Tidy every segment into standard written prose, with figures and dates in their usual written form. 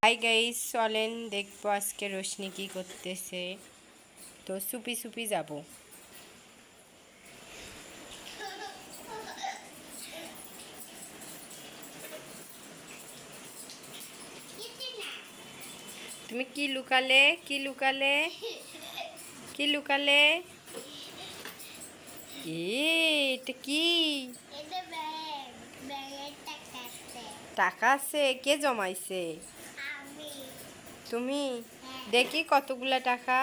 Hi guys, চলেন দেখবো আজকে রোশনি কি করতেছে। তো চুপি চুপি যাব। তুমি কি লুকালে? কি লুকালে? কি লুকালে? এটা কি? টাকা আছে? কে জমাইছে? তুমি? দেখি কতগুলা টাকা।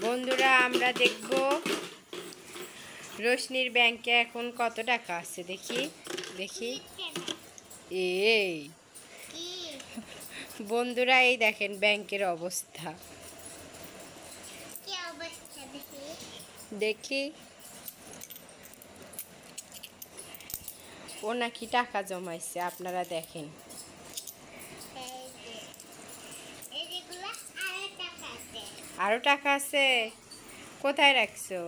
বন্ধুরা, আমরা দেখব রোশনির ব্যাংকে এখন কত টাকা আছে। দেখি দেখি। এই বন্ধুরা, এই দেখেন ব্যাংকের অবস্থা। দেখি ও নাকি টাকা জমাইছে, আপনারা দেখেন। আরো টাকা আছে? কোথায় রাখছো?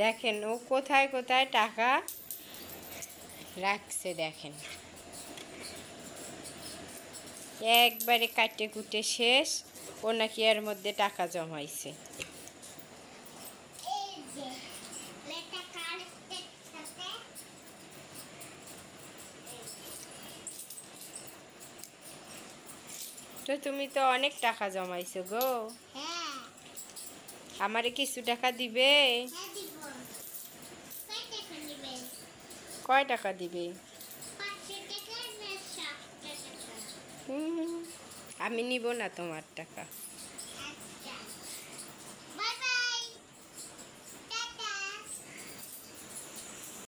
দেখেন ও কোথায় কোথায় টাকা রাখছে। দেখেন একবারে কাটে কুটে শেষ। ও নাকি এর মধ্যে টাকা জমাইছে। তো তুমি তো অনেক টাকা জমাইছো গো। আমারে কিছু টাকা দিবে? কয় টাকা দিবে? আমি নিব না তোমার টাকা।